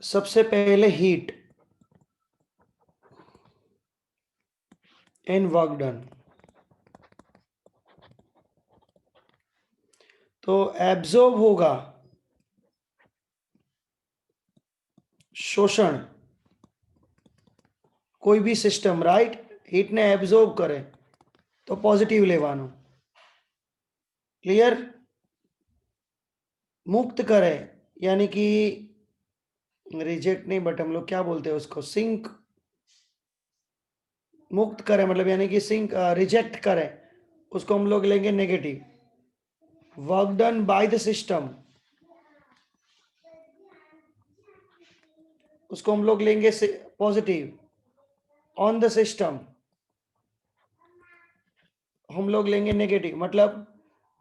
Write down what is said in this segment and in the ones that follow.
सबसे पहले heat and work done, तो एब्जॉर्ब होगा शोषण, कोई भी सिस्टम राइट हीट ने एब्जॉर्ब करे तो पॉजिटिव लेवानो, क्लियर। मुक्त करे यानी कि रिजेक्ट नहीं, बट हम लोग क्या बोलते हैं उसको, सिंक। मुक्त करे मतलब यानी कि सिंक रिजेक्ट करे, उसको हम लोग लेंगे negative. Work done by the system, उसको हम लोग लेंगे पॉजिटिव। ऑन द सिस्टम हम लोग लेंगे नेगेटिव, मतलब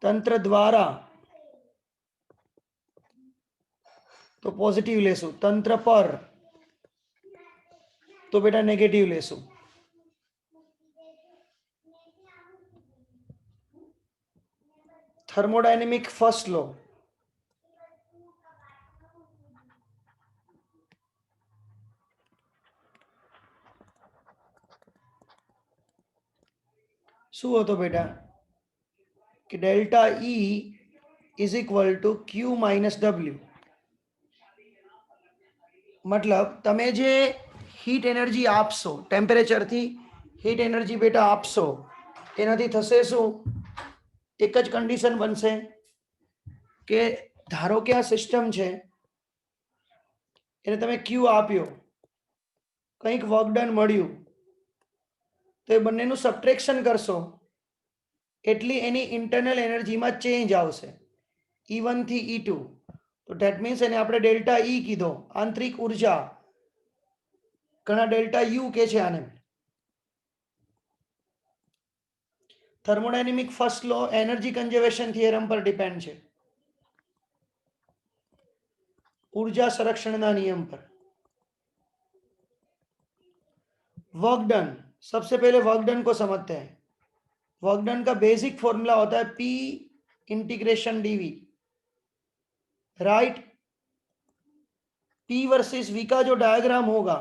तंत्र द्वारा तो पॉजिटिव लेसु, तंत्र पर तो बेटा नेगेटिव लेसु। थर्मोडायनेमिक फर्स्ट लॉ, શું હતો બેટા કે delta E is equal to Q minus W, मतलब તમે જે હીટ એનર્જી આપશો, ટેમ્પરેચરથી હીટ એનર્જી બેટા આપશો, એનાથી થશે શું, એક જ કન્ડિશન બનશે કે ધારો કે આ સિસ્ટમ છે, એને તમે Q આપ્યો, કંઈક વર્ક ડન મળ્યું, તો એ બંનેનું સબટ્રેક્શન કરશો એટલી એની ઇન્ટરનલ એનર્જીમાં ચેન્જ આવશે, E1 થી E2, તો ધેટ મીન્સ એને આપણે ડેલ્ટા E કીધો, આંતરિક ઉર્જા, ઘણા ડેલ્ટા U કે છે આને। થર્મોડાયનેમિક ફર્સ્ટ લો એનર્જી કન્ઝર્વેશન થિયરમ પર ડિપેન્ડ છે, ऊर्जा संरक्षणना नियम पर। वर्क डन, सबसे पहले वर्क डन को समझते हैं। वर्क डन का बेसिक फॉर्मूला होता है P integration dV, right. P versus V का जो डायग्राम होगा,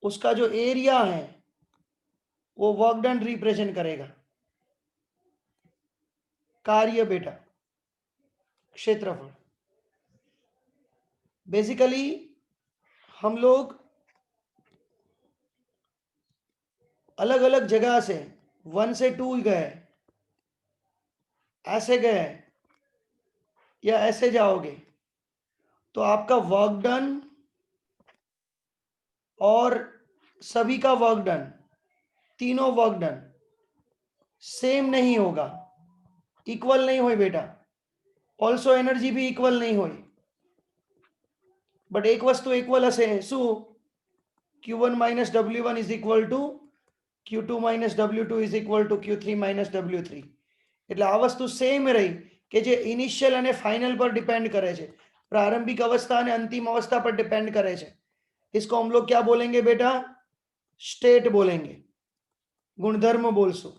उसका जो एरिया है वो वर्क डन रिप्रेजेंट करेगा, कार्य बेटा, क्षेत्रफल। बेसिकली हम लोग अलग अलग जगह से 1 से 2 गए, ऐसे गए या ऐसे जाओगे, तो आपका वर्क डन और सभी का वर्क डन, तीनों वर्क डन सेम नहीं होगा, इक्वल नहीं होई बेटा। ऑल्सो एनर्जी भी इक्वल नहीं होई, बट एक वस्तु इक्वल हशे शू, Q1 minus W1 is equal to Q2 minus W2 is equal to Q3 minus W3, એટલે આ વસ્તુ સેમ રહી કે જે ઇનિશિયલ અને ફાઇનલ પર ડિપેન્ડ કરે છે, प्रारंभिक अवस्था અને अंतिम अवस्था पर डिपेंड करे છે। इसको हम लोग क्या बोलेंगे बेटा, स्टेट बोलेंगे, गुणधर्म बोलसो।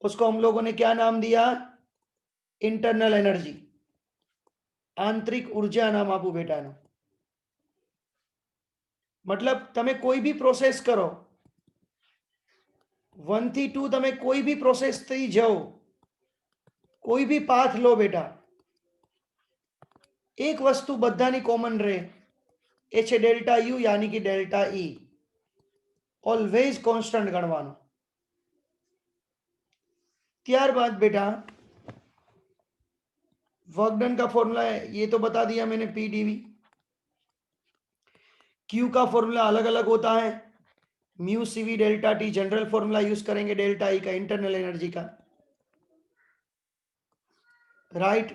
उसको हम लोगों ने क्या नाम दिया, इंटरनल एनर्जी, आंतरिक ऊर्जा नाम आपू बेटा नो। मतलब તમે કોઈ भी प्रोसेस करो, 1 થી 2 તમે કોઈ भी प्रोसेस थी जाओ, कोई भी पाथ लो बेटा, एक वस्तु बधानी कॉमन रहे, ए छे डेल्टा U यानी कि डेल्टा E, ऑलवेज कांस्टेंट गणवानो। त्यारबाद बेटा वर्क डन का फॉर्मूला है, ये तो बता दिया मैंने, P dV। Q का फॉर्मूला अलग अलग होता है, mu CV delta T, general formula use करेंगे डेल्टा E का, इंटरनल एनर्जी का, राइट।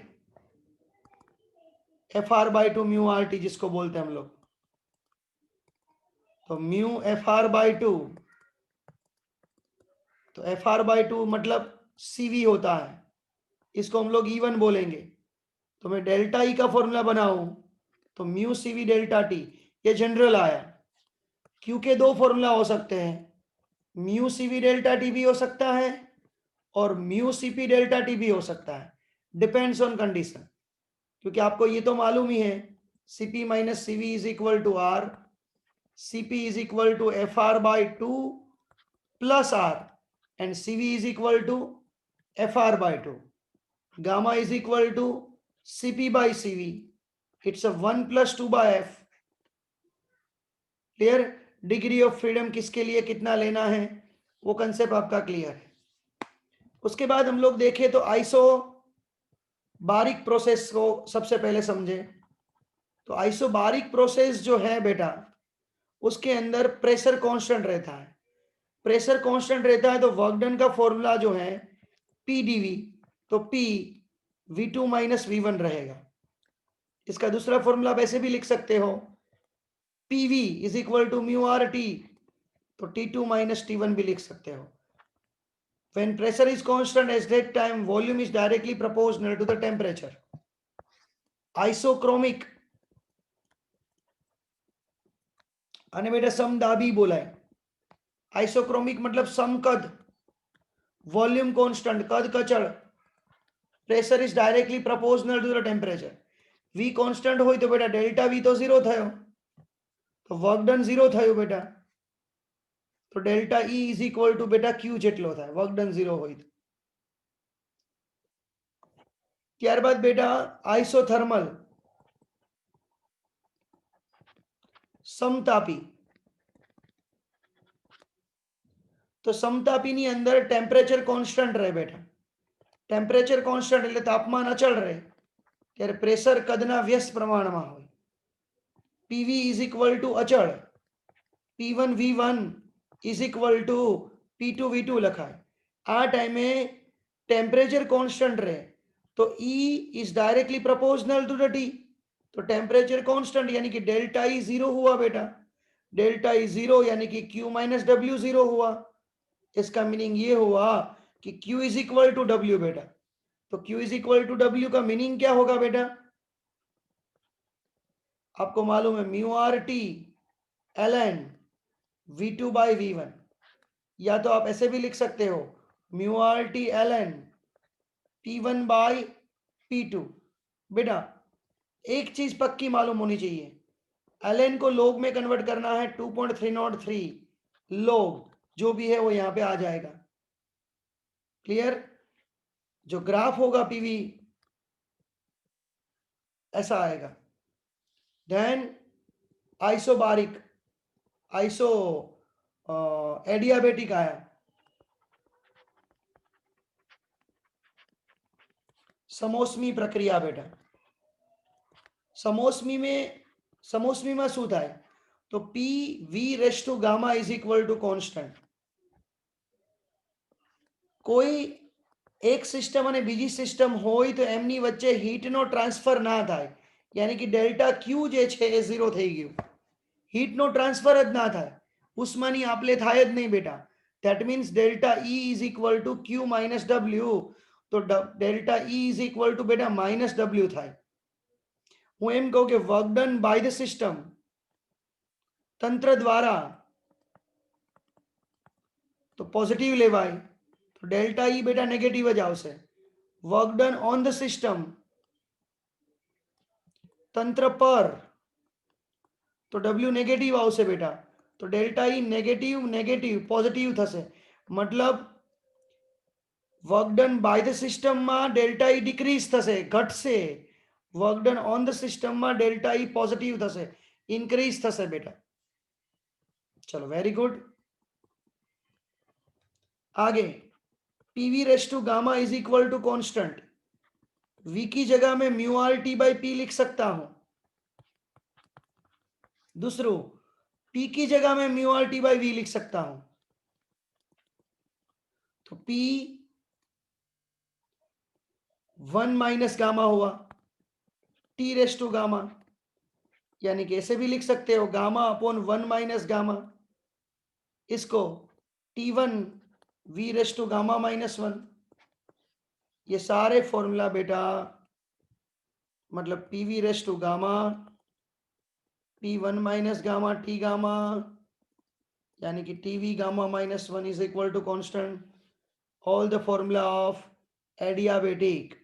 FR/2 म्यू RT जिसको बोलते हैं हम लोग, तो म्यू FR/2, तो FR/2 मतलब CV होता है, इसको हम लोग E1 बोलेंगे। तो मैं डेल्टा E का फॉर्मूला बनाऊं तो म्यू CV डेल्टा T, ये जनरल आया। Q के दो फॉर्मूला हो सकते हैं, म्यू CV डेल्टा T भी हो सकता है और म्यू CP डेल्टा T भी हो सकता है, डिपेंड्स ऑन कंडीशन। क्योंकि आपको ये तो मालूम ही है Cp minus Cv is equal to R, Cp is equal to Fr by 2 plus R and Cv is equal to Fr by 2. Gamma is equal to Cp by Cv. It's a 1 plus 2 by F. Clear? Degree of freedom किसके लिए कितना लेना है वो concept आपका clear है. उसके बाद हम लोग देखें तो आइसो बारीक प्रोसेस को सबसे पहले समझे. तो आइसो बारीक प्रोसेस जो है बेटा, उसके अंदर प्रेशर कांस्टेंट रहता है. प्रेशर कांस्टेंट रहता है तो वर्क डन का फॉर्मूला जो है PdV, तो P V2 माइनस V1 रहेगा. इसका दूसरा फॉर्मूला वैसे भी लिख सकते हो, PV is equal to mu R T, तो T2 माइनस T1 भी लिख सकते हो. When pressure is constant at that time, volume is directly proportional to the temperature. Isochromic आने बेटा समदाबी बोला है. आइसोक्रोमिक मतलब समकद, वॉल्यूम कांस्टेंट कद कचड़, pressure is directly proportional to the temperature. V constant हो तो बेटा डेल्टा V तो 0 થયો, तो वर्क डन 0 થયો बेटा. तो delta E is equal to बेटा Q જેટલો થાય, વર્ક ડન 0 હોય તો. ત્યારબાદ બેટા આઇસોથર્મલ સમતાપી. तो समतापी अंदर टेम्परेचर कांस्टेंट रहे बेटा. टेम्परेचर कांस्टेंट એટલે તાપમાન અચળ રહે, ત્યારે પ્રેશર કદના વ્યસ્ત પ્રમાણમાં હોય. PV ઇઝ ઇક્વલ ટુ અચળ, P1 V1 is equal two P2 V2 લખાય. આ ટાઈમે ટેમ્પરેચર कांस्टेंट રહે तो E is directly proportional to the T. तो टेम्परेचर कांस्टेंट यानी कि डेल्टा E 0 हुआ बेटा. डेल्टा E 0 यानी कि Q माइनस W 0 हुआ. इसका मीनिंग ये हुआ कि Q is equal to W बेटा. तो Q is equal to W का मीनिंग क्या होगा बेटा? आपको मालूम है mu R T ln V2 by V1, या तो आप ऐसे भी लिख सकते हो mu R T ln P1 by P2. बेटा एक चीज पक्की मालूम होनी चाहिए, ln को लोग में कन्वर्ट करना है 2.303 लोग, जो भी है वो यहां पे आ जाएगा. क्लियर? जो ग्राफ होगा पीवी ऐसा आएगा. देन आइसोबारिक, आइसो एडियाबेटिक आया. समोस्मी प्रक्रिया बेटा. समोस्मी में શું થાય? તો P V raise to gamma is equal two constant. કોઈ એક સિસ્ટમ અને બીજી સિસ્ટમ હોય તો એમની વચ્ચે હીટનો ટ્રાન્સફર ના થાય, यानी कि डेल्टा Q જે છે એ 0 થઈ ગયું. હીટનો ટ્રાન્સફર જ ના થાય, ઉષ્માની આપલે થાય જ નહીં બેટા. That means delta E is equal to Q minus W. તો delta E is equal to બેટા માઇનસ W થાય. હું એમ કહું કે work done by the system તંત્ર દ્વારા તો પોઝિટિવ લેવાય, તો ડેલ્ટા E બેટા નેગેટિવ જ આવશે. Work done on the system તંત્ર પર તો W નેગેટિવ આવશે બેટા. તો delta E negative negative positive થશે. मतलब વર્ક ડન બાય ધ સિસ્ટમમાં ડેલ્ટા E ડિક્રીઝ થશે, ઘટશે. વર્ક ડન ઓન ધ સિસ્ટમમાં ડેલ્ટા E પોઝિટિવ થશે, ઇન્ક્રીઝ થશે બેટા. चलो वेरी गुड. आगे PV raise to gamma is equal to constant. V की जगह में mu R T by P लिख सकता हूं. दूसरों P की जगह में mu R T by V लिख सकता हूं. तो P 1 माइनस गामा हुआ, T रेस टू गामा, यानी कि ऐसे भी लिख सकते हो गामा अपॉन 1 माइनस गामा. इसको T1 V raise to gamma minus 1. ये सारे फॉर्मूला बेटा मतलब PV raise to gamma P1 minus gamma T gamma, यानी कि TV gamma minus 1 is equal to constant. All the formula of adiabatic.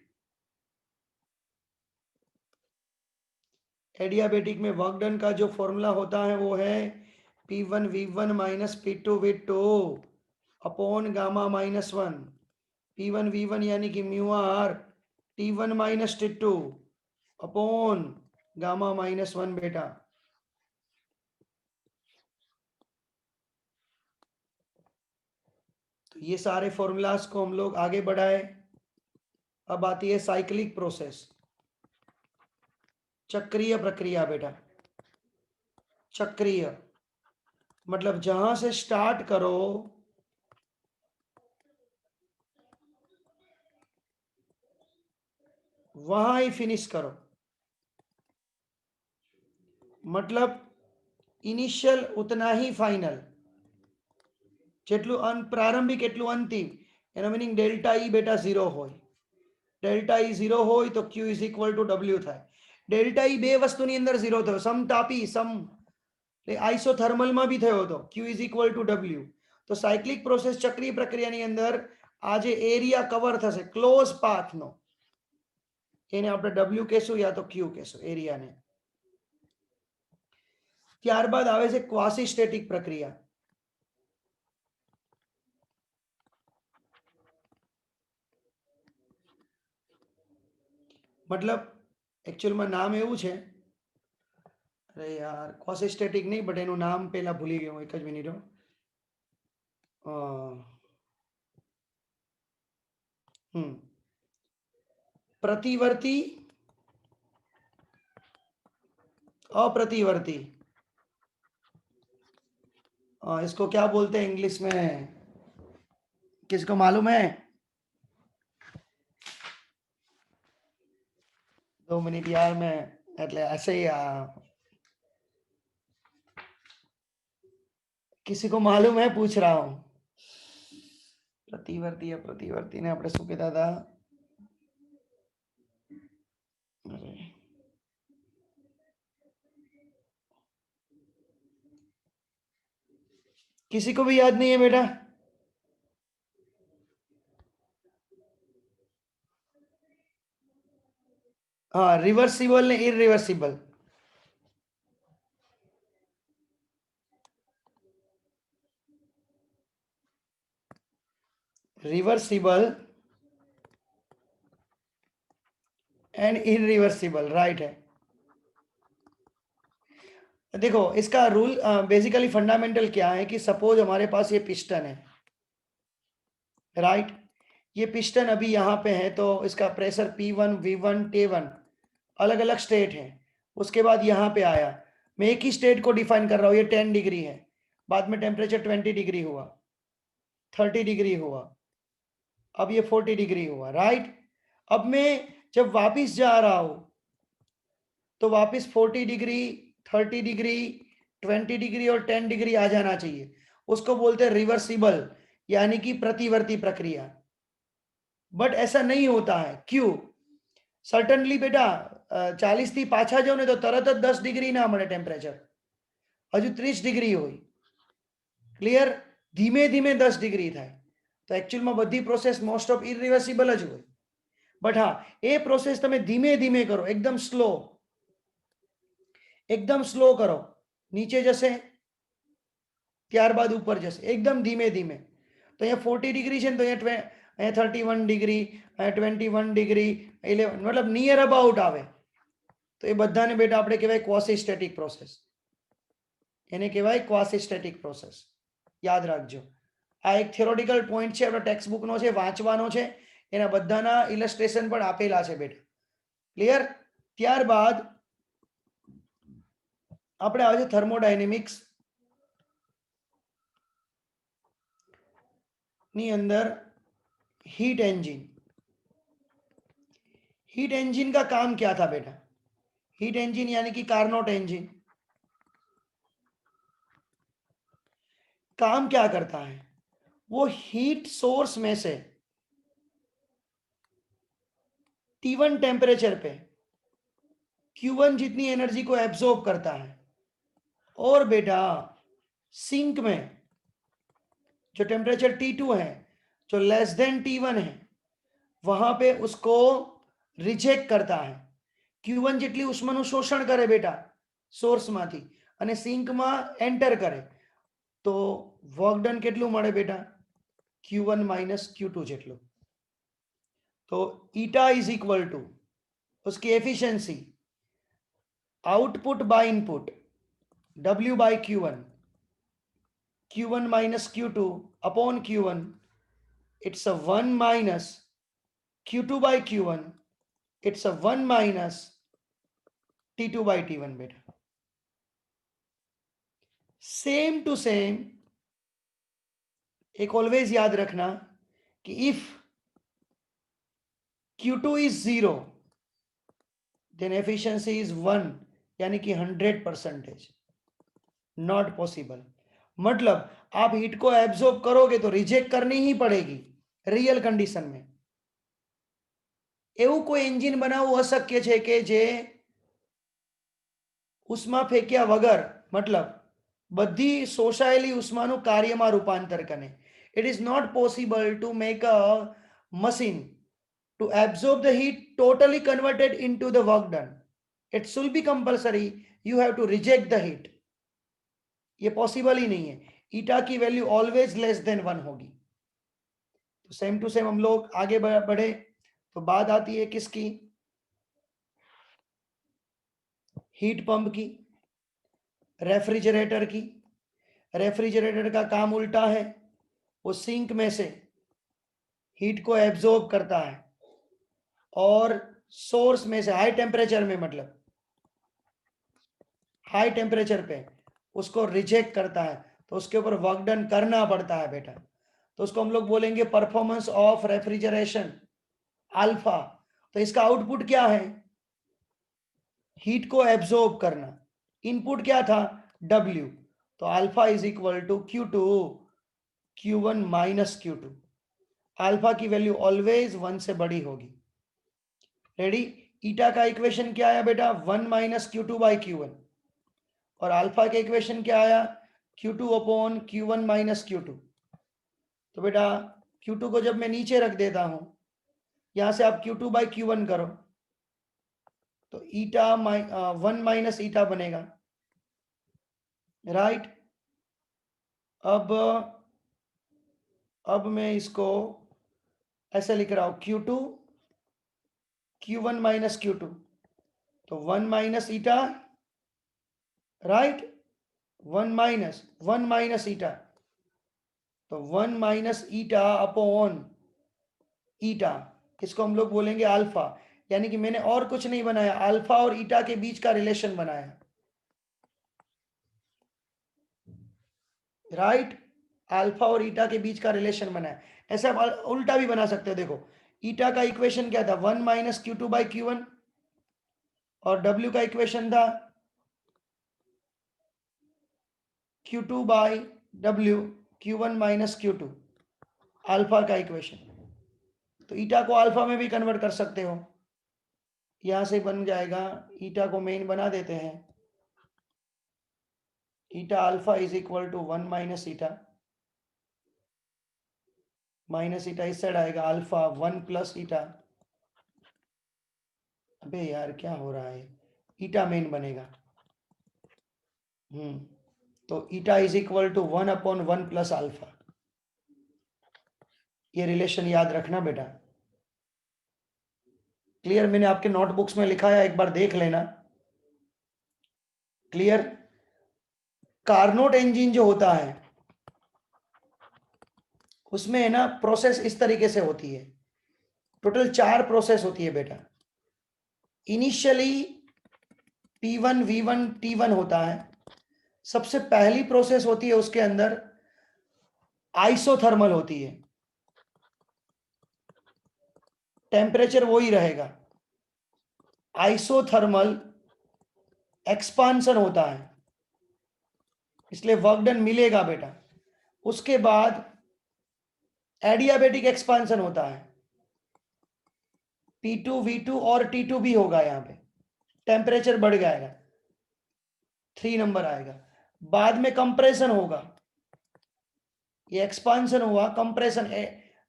Adiabatic में work done का जो formula होता है वो है P1V1 minus P2V2 upon gamma minus 1। P1V1 यानी कि mu R T1 minus T2 upon gamma minus 1 बेटा। तो ये सारे फॉर्मूलाज को हम लोग आगे बढ़ाए। अब आती है साइक्लिक प्रोसेस, चक्रीय प्रक्रिया बेटा। चक्रीय मतलब जहां से स्टार्ट करो वहां ही फिनिश करो। मतलब इनिशियल उतना ही फाइनल, જેટલું પ્રારંભિક એટલું અંતિમ, એનો મીનિંગ ડેલ્ટા ઈ બેટા 0 હોય। ડેલ્ટા ઈ 0 હોય તો Q is equal two W થાય। ડેલ્ટા ઈ બે વસ્તુની અંદર 0 થયો, સમતાપી સમ આઇસોથર્મલમાં બી થયો હતો, Q is equal two W। તો સાયક્લિક પ્રોસેસ ચક્રીય પ્રક્રિયાની અંદર આ જે એરિયા કવર થશે ક્લોઝ પાથનો એને આપણે W કહેશું યા તો Q કહેશું એરિયાને। ત્યારબાદ આવે છે ક્વાસી સ્ટેટિક પ્રક્રિયા। मतलब एक्चुअलમાં નામ એવું છે, અરે યાર ક્વાસી સ્ટેટિક નહીં, બટ એનું નામ પહેલા ભૂલી ગયો, એક જ મિનિટ। प्रतिवर्ती अप्रतिवर्ती, इसको क्या बोलते हैं इंग्लिश में, किसको मालूम है? 2 मिनट यार, मैं એટલે ऐसे ही किसी को मालूम है पूछ रहा हूं। प्रतिवर्ती अप्रतिवर्ती ने આપણે શું કહેતા હતા? किसी को भी याद नहीं है बेटा? हाँ, रिवर्सिबल ने irreversible. Reversible and irreversible, right है। देखो इसका रूल बेसिकली फंडामेंटल क्या है कि सपोज हमारे पास ये पिस्टन है, राइट। ये पिस्टन अभी यहाँ पे है तो इसका प्रेशर P1 V1 T1 अलग अलग स्टेट है। उसके बाद यहाँ पे आया, मैं एक ही स्टेट को डिफाइन कर रहा हूँ, ये 10 डिग्री है, बाद में टेम्परेचर 20 डिग्री हुआ, 30 डिग्री हुआ, अब ये 40 डिग्री हुआ, राइट। अब मैं जब वापिस जा रहा हूं तो वापिस 40 डिग्री 30 डिग्री 20 डिग्री और 10 डिग्री आ जाना चाहिए। उसको बोलते हैं रिवर्सिबल यानी कि प्रतिवर्ती प्रक्रिया। बट ऐसा नहीं होता है, क्यों? सर्टनली बेटा 40 થી પાછા જાવ ને તો તરત જ 10 ડિગ્રી ના મળે ટેમ્પરેચર, હજુ 30 ડિગ્રી હોય, ક્લિયર? ધીમે ધીમે 10 ડિગ્રી થાય। તો એકચ્યુઅલમાં બધી પ્રોસેસ મોસ્ટ ઓફ ઇરિવર્સિબલ જ હોય। બટ હા, એ પ્રોસેસ તમે ધીમે ધીમે કરો, एकदम स्लो करो, नीचे जैसे ત્યારબાદ ઉપર જશે, एकदम ધીમે ધીમે। તો અહીંયા 40 ડિગ્રી છે ને તો અહીંયા 31 ડિગ્રી, 21 ડિગ્રી, 11, मतलब नियर अबाउट આવે। તો એ બધાને બેટા આપણે કહેવાય ક્વાસી સ્ટેટિક પ્રોસેસ, એને કહેવાય ક્વાસી સ્ટેટિક પ્રોસેસ। યાદ રાખજો, આ એક થિયોરેટિકલ પોઈન્ટ છે, આપણો ટેક્સ્ટ બુકનો છે, વાંચવાનો છે, એના બધાના ઇલસ્ટ્રેશન પણ આપેલા છે બેટા, ક્લિયર? ત્યારબાદ આપણે આવે છે થર્મોડાયનેમિક્સ ની અંદર हीट इंजन। हीट इंजन का काम क्या था बेटा? हीट इंजन यानी कि कार्नोट इंजन काम क्या करता है? वो हीट सोर्स में से T1 टेम्परेचर पे Q1 जितनी एनर्जी को एब्जॉर्ब करता है, और बेटा सिंक में जो टेम्परेचर T2 है, जो लेस देन T1 है, वहां पे उसको रिजेक्ट करता है। Q1 જેટલી ઉષ્માનું શોષણ કરે બેટા સોર્સમાંથી અને સિંકમાં એન્ટર કરે તો વર્ક ડન કેટલું મળે બેટા Q1 માઇનસ Q2 જેટલું. तो ईटा इज इक्वल टू उसकी efficiency output by input W by Q1 minus Q2 upon Q1. It's a 1 minus Q2 by Q1. It's a 1 minus T2 by T1 बेटा. Same to same एक always याद रखना कि if Q2 is 0 then efficiency is 1 यानी कि 100%. Not possible. मतलब आप heat को एब्जॉर्ब करोगे तो रिजेक्ट करनी ही पड़ेगी रियल कंडीशन में. એવું કોઈ એન્જિન બનાવવું અશક્ય છે કે જે ઉષ્મા ફેંક્યા વગર મતલબ બધી શોષાયેલી ઉષ્માનું કાર્યમાં રૂપાંતર કરે. It is not possible to make a machine to absorb the heat totally converted into the work done. It should be compulsory. You have to reject the heat. ये पॉसिबल ही नहीं है. ईटा की वैल्यू ऑलवेज लेस देन 1 होगी. तो same to same हम लोग आगे बढ़े तो बात आती है किसकी हीट पंप की रेफ्रिजरेटर की. रेफ्रिजरेटर का काम उल्टा है. वो सिंक में से हीट को एब्जॉर्ब करता है और सोर्स में से हाई टेम्परेचर में मतलब हाई टेम्परेचर पे उसको रिजेक्ट करता है. तो उसके ऊपर वर्क डन करना पड़ता है बेटा. तो उसको हम लोग बोलेंगे परफॉर्मेंस ऑफ रेफ्रिजरेशन अल्फा. तो इसका आउटपुट क्या है हीट को एब्जॉर्ब करना. इनपुट क्या था W. तो alpha is equal to Q2 Q1 minus Q2. Alpha की वैल्यू ऑलवेज 1 से बड़ी होगी. रेडी. ईटा का इक्वेशन क्या आया बेटा 1 माइनस Q2 बाई Q1 और अल्फा का इक्वेशन क्या आया Q2 upon Q1 minus Q2. तो बेटा Q2 को जब मैं नीचे रख देता हूं यहां से आप Q2 बाई Q1 करो तो ईटा 1 माइनस ईटा बनेगा. राइट. अब मैं इसको ऐसे लिख रहा हूं Q2 Q1 माइनस Q2 तो 1 माइनस ईटा. राइट. 1 माइनस ईटा तो 1 माइनस ईटा अपॉन ईटा. इसको हम लोग बोलेंगे अल्फा. यानी कि मैंने और कुछ नहीं बनाया अल्फा और ईटा के बीच का रिलेशन बनाया. राइट. अल्फा और ईटा के बीच का रिलेशन बनाया. ऐसे आप उल्टा भी बना सकते हो. देखो ईटा का इक्वेशन क्या था 1 माइनस Q2 बाई Q1 और W का इक्वेशन था Q2 by W Q1 minus Q2 alpha का इक्वेशन. तो ईटा को अल्फा में भी कन्वर्ट कर सकते हो. यहां से बन जाएगा ईटा को मेन बना देते हैं. Eta alpha is equal to 1 minus eta इस साइड आएगा अल्फा 1 प्लस ईटा. अबे यार क्या हो रहा है ईटा मेन बनेगा. तो eta is equal to 1 upon 1 plus alpha. ये रिलेशन याद रखना बेटा. क्लियर. मैंने आपके नोटबुक्स में लिखा है एक बार देख लेना. क्लियर. कार्नोट इंजन जो होता है उसमें है ना प्रोसेस इस तरीके से होती है. टोटल 4 प्रोसेस होती है बेटा. इनिशियली P1 V1 T1 होता है. सबसे पहली प्रोसेस होती है उसके अंदर आइसोथर्मल होती है. टेम्परेचर वही रहेगा. आइसोथर्मल एक्सपांशन होता है इसलिए वर्क डन मिलेगा बेटा. उसके बाद एडियाबेटिक एक्सपांशन होता है. P2 V2 और T2 भी होगा. यहां पे टेम्परेचर बढ़ जाएगा 3 नंबर आएगा. बाद में कंप्रेशन होगा. ये एक्सपांशन हुआ कंप्रेशन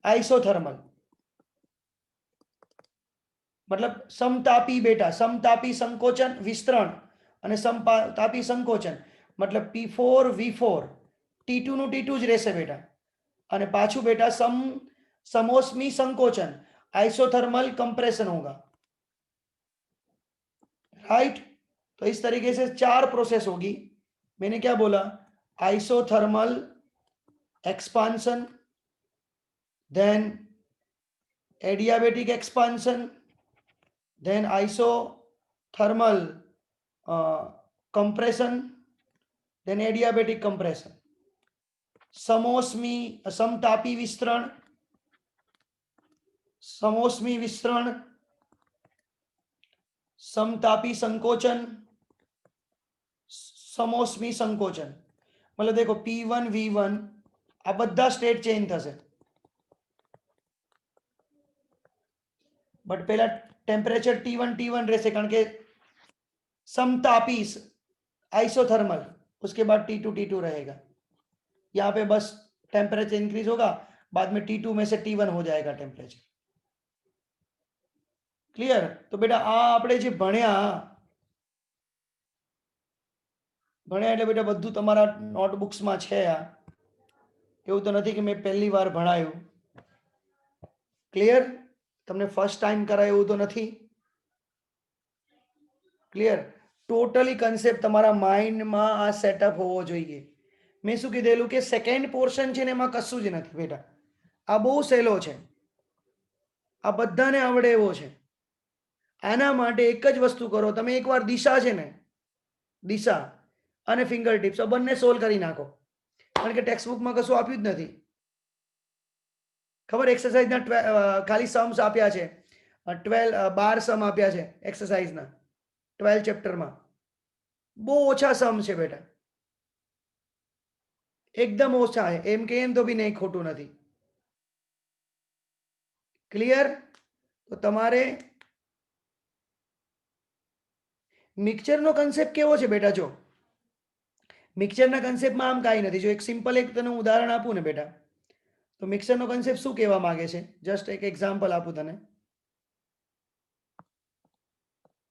आइसोथर्मल. मतलब समतापी बेटा, समतापी संकोचन विस्तरण અને સમતાપી સંકોચન मतलब P4 V4 T2 નું T2 જ રહેશે બેટા. અને પાછું बेटा समोष्मी संकोचन आइसोथर्मल कंप्रेशन होगा, राइट. तो इस तरीके से 4 प्रोसेस होगी. मैंने क्या बोला? Isothermal expansion, then adiabatic expansion, then isothermal compression, then adiabatic compression, समोष्मी समतापी विस्तरण, समोष्मी विस्तरण, समतापी संकोचन, समोष्मी संकोचन. मतलब देखो P1 V1 आ बधा स्टेट चेंज थशे, बट पहला टेम्परेचर T1 रहશે कारण के समतापी आइसोथर्मल, उसके बाद T2 रहेगा. यहाँ पे बस टेम्परेचर इंक्रीज होगा, बाद में T2 में से T1 हो जाएगा टेम्परेचर. क्लियर? तो बेटा आ આપણે જે ભણ્યા એટલે બેટા બધું તમારા નોટબુક્સમાં છે. આ એવું તો નથી કે મેં પહેલી વાર ભણાયું. ક્લિયર? તમને ફર્સ્ટ ટાઈમ કરાય એવું તો નથી. ક્લિયર? ટોટલી કન્સેપ્ટ તમારા માઇન્ડમાં આ સેટઅપ હોવો જોઈએ. મેં શું કીધેલું કે સેકન્ડ પોર્શન છે ને એમાં કશું જ નથી બેટા. આ બહુ સહેલો છે, આ બધાને આવડે એવો છે. આના માટે એક જ વસ્તુ કરો, તમે એકવાર દિશા છે ને, દિશા અને ફિંગર ટિપ્સ આ બંને સોલ્વ કરી નાખો. કારણ કે ટેક્સ્ટ બુકમાં કશું આપ્યું જ નથી. ખબર એક્સરસાઇઝના ખાલી सम्स આપ્યા છે, 12 સમ આપ્યા છે એક્સરસાઇઝના 12 ચેપ્ટરમાં. બહુ ઓછા સમ છે બેટા, એકદમ ઓછા છે. એમ કે એમ તો બી નહીં, ખોટું નથી. ક્લિયર? તો તમારે મિક્સચરનો કન્સેપ્ટ કેવો છે બેટા? જો મિક્સચરના કન્સેપ્ટમાં આમ કાંઈ નથી. જો એક સિમ્પલ એક તને ઉદાહરણ આપું ને બેટા, તો મિક્સરનો કન્સેપ્ટ શું કહેવા માંગે છે? જસ્ટ એક એક્ઝામ્પલ આપું તને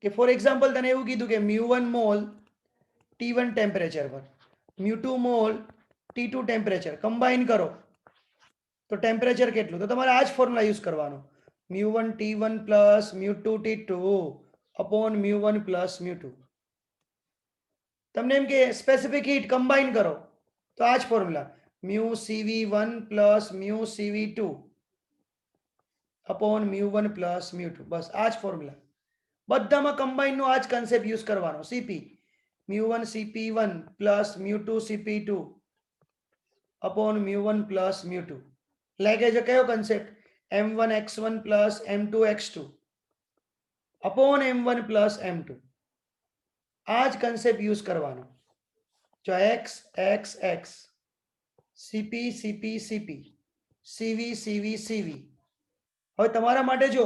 કે ફોર એક્ઝામ્પલ તને એવું કીધું કે μ1 મોલ T1 ટેમ્પરેચર પર, μ2 મોલ T2 ટેમ્પરેચર કમ્બાઈન કરો તો ટેમ્પરેચર કેટલું? તો તમારે આ જ ફોર્મ્યુલા યુઝ કરવાનો, μ1 T1 plus μ2 T2 upon μ1 plus μ2. તમને એમ કે સ્પેસિફિક હીટ કમ્બાઈન કરો તો આ જ formula, μCV1 plus μCV2 upon μ1 plus μ2. બસ આ જ ફોર્મ્યુલા. બધામાં કમ્બાઈનનો આ જ કન્સેપ્ટ યુઝ કરવાનો. CP μ1 CP1 plus μ2 CP2 upon μ1 plus μ2. લાગે છે કયો concept? m1 x1 plus m2 x2 upon m1 plus m2. આ જ કન્સેપ્ટ યુઝ કરવાનો. જો x x x CP CP CP CV CV CV. હવે તમારા માટે જો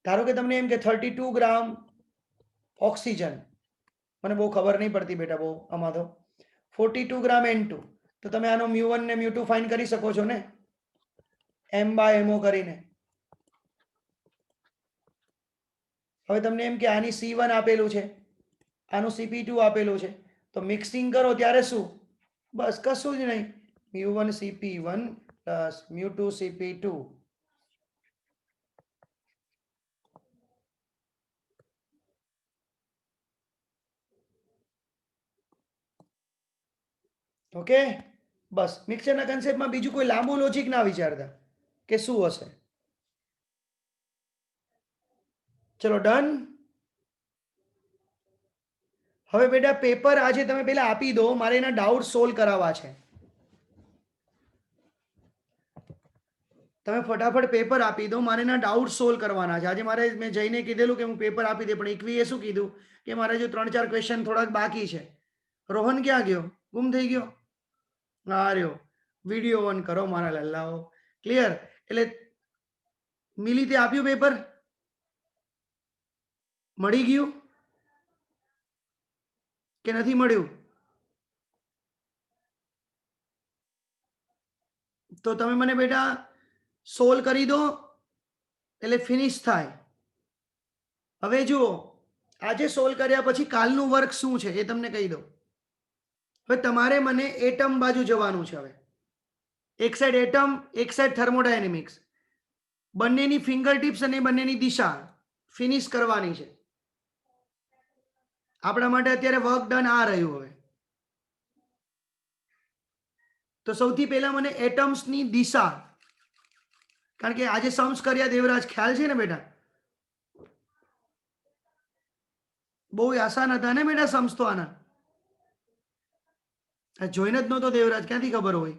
ધારો કે તમને એમ કે 32 ગ્રામ ઓક્સિજન, મને બહુ ખબર નહીં પડતી બેટા બહુ આમાં તો, 42 ગ્રામ N2, તો તમે આનો μ1 ને μ2 ફાઇન્ડ કરી શકો છો ને, m/mo કરીને. હવે તમને એમ કે આની C1 આપેલું છે, આનું CP2 આપેલું છે, તો મિક્સિંગ કરો ત્યારે શું? બસ કશું જ નહીં, μ1 CP1 પ્લસ μ2 CP2. ઓકે, બસ મિક્સરના કન્સેપ્ટમાં બીજું કોઈ લાંબુ લોજિક ના વિચારતા કે શું હશે. ચલો ડન. હવે બેટા પેપર આજે તમે પહેલા આપી દો, મારે એના ડાઉટ સોલ્વ કરાવવા છે. તમે ફટાફટ પેપર આપી દો, મારે એના ડાઉટ સોલ્વ કરવાના છે. આજે મારે મેં જઈને કીધેલું કે હું પેપર આપી દે, પણ એકવીએ શું કીધું કે મારે જો 3-4 ક્વેશ્ચન થોડાક બાકી છે. રોહન ક્યાં ગયો? ગુમ થઈ ગયો? આ રહ્યો. વિડીયો ઓન કરો મારા લલ્લાઓ. ક્લિયર? એટલે મિલી તે આપ્યું પેપર? મળી ગયું કે નથી મળ્યું? તો તમે મને બેટા સોલ્વ કરી દો એટલે ફિનિશ થાય. હવે જુઓ, આજે સોલ્વ કર્યા પછી કાલનું વર્ક શું છે એ તમને કહી દઉં. હવે તમારે મને એટમ બાજુ જવાનું છે. હવે એક સાઈડ એટમ, એક સાઈડ થર્મોડાયનેમિક્સ, બંનેની ફિંગર ટિપ્સ અને બંનેની દિશા ફિનિશ કરવાની છે. આપણા માટે અત્યારે વર્ક ડન આ રહ્યું. હવે તો સૌથી પહેલા મને એટમ્સની દિશા, કારણ કે આજે સમ્સ કર્યા દેવરાજ, ખ્યાલ છે ને બેટા? બહુ આસાન હતા ને બેટા સમ્સ તો આના. જોઈને જ નહોતો દેવરાજ, ક્યાંથી ખબર હોય?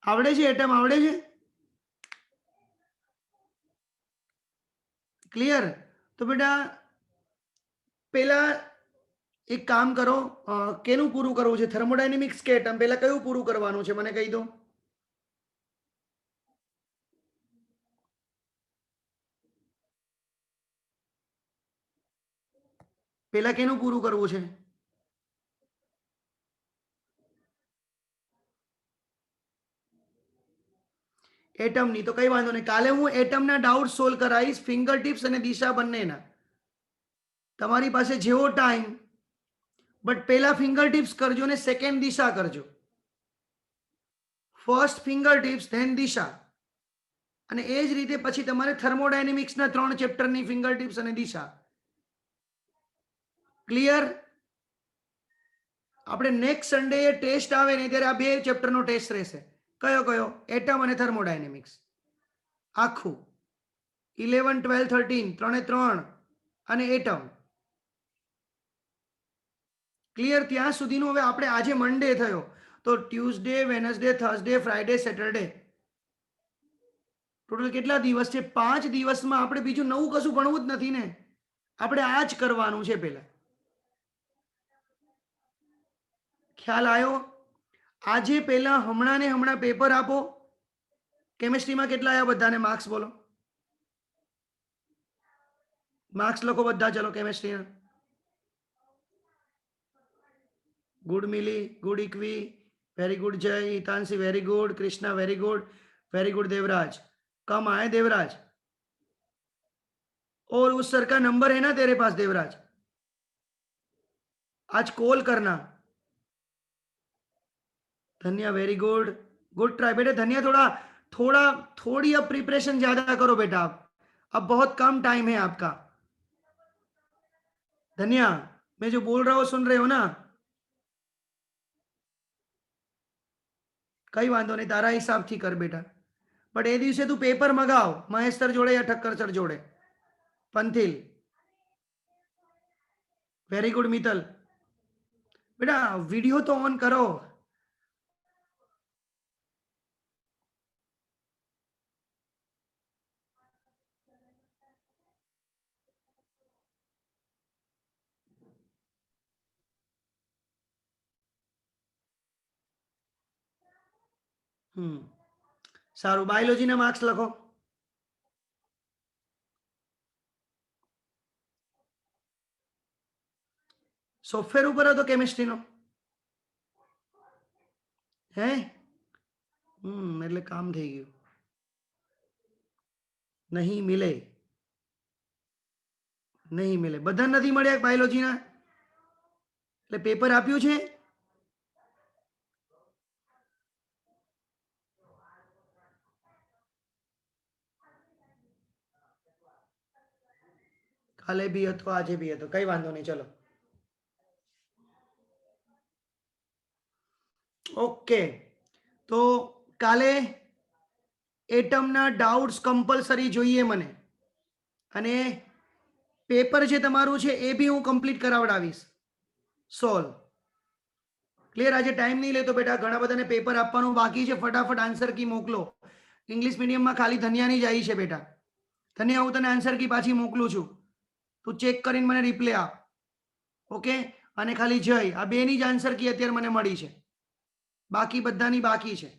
આવડે છે એટમ? આવડે છે? ક્લિયર? તો બેટા પેલા એક કામ કરો, કેનું પૂરું કરવું છે, થર્મોડાયનેમિક્સ કે એટમ? પેલા કયું પૂરું કરવાનું છે મને કહી દો. પેલા કેનું પૂરું કરવું છે? એટમની. તો કઈ વાંધો નહીં, કાલે હું એટમના ડાઉટ સોલ્વ કરાવીશ, ફિંગર ટિપ્સ અને દિશા બંનેના. તમારી પાસે જેવો ટાઈમ, બટ પહેલા ફિંગર ટિપ્સ કરજો ને સેકન્ડ દિશા કરજો. ફર્સ્ટ ફિંગર ટિપ્સ ધેન દિશા. અને એ જ રીતે પછી તમારે થર્મોડાયનેમિક્સના 3 ચેપ્ટરની ફિંગર ટિપ્સ અને દિશા. ક્લિયર? આપણે નેક્સ્ટ સન્ડે ટેસ્ટ આવે ને ત્યારે આ 2 ચેપ્ટરનો ટેસ્ટ રહેશે. કયો કયો? એટમ અને થર્મોડાયનેમિક્સ આખું 11, 12, 13 ત્રણે 3 અને એટમ. ક્લિયર? ત્યાં સુધીનું. હવે આપણે આજે મંડે થયો, તો Tuesday, Wednesday, Thursday, Friday, Saturday, total કેટલા દિવસ છે? 5 દિવસમાં આપણે બીજું નવું કશું ભણવું જ નથી ને. આપણે આ જ કરવાનું છે પહેલા. ખ્યાલ આવ્યો? આજે પહેલા હમણાં ને હમણાં પેપર આપો. કેમિસ્ટ્રીમાં કેટલા આવ્યા બધાને માર્ક્સ બોલો? માર્ક્સ લખો બધા. ચલો કેમિસ્ટ્રીના. गुड मिली, गुड इक्वी, very good Jay, Hitanshi very good, Krishna very good, very good Devraj. कम आए देवराज? और उस सर का नंबर है ना तेरे पास देवराज? आज कॉल करना. धन्या वेरी गुड, गुड ट्राई बेटे. धन्या थोड़ा थोड़ा थोड़ी अब प्रिपरेशन ज्यादा करो बेटा. आप अब बहुत कम टाइम है आपका. धन्या, मैं जो बोल रहा हूँ सुन रहे हो ना? कई वांधो नहीं, तारा हिसाब थी कर बेटा. बट ए दिवसे तू पेपर मगाव, महेश सर जोड़े या ठक्कर सर जोड़े. पंथिल वेरी गुड. मित्तल बेटा वीडियो तो ऑन करो. सारू. बायोलॉजी ना मार्क्स लखो. सॉफ्टवेर पर तो केमिस्ट्री नो है. એટલે કામ થઈ ગયું. નહીં મિલે, નહીં મિલે. બધા નથી મળ્યા બાયોલોજીના, એટલે પેપર આપ્યું છે. કાલે બી હતો, આજે બી હતો, કઈ વાંધો નહીં. ચલો ઓકે. તો કાલે એટમના ડાઉટ્સ કમ્પલસરી જોઈએ મને. અને પેપર જે તમારું છે એ બી હું કમ્પ્લીટ કરાવડાવીશ સોલ્વ. ક્લિયર? આજે ટાઈમ નહીં લેતો બેટા, ઘણા બધાને પેપર આપવાનું બાકી છે. ફટાફટ આન્સર કી મોકલો. ઇંગ્લિશ મીડિયમમાં ખાલી ધન્યાની જ આવી છે બેટા. ધન્યા, હું તને આન્સર કી પાછી મોકલું છું, તું ચેક કરીને મને રિપ્લે આપ. ઓકે? અને ખાલી જય, આ બેની જ આન્સર કી અત્યારે મને મળી છે, બાકી બધાની બાકી છે.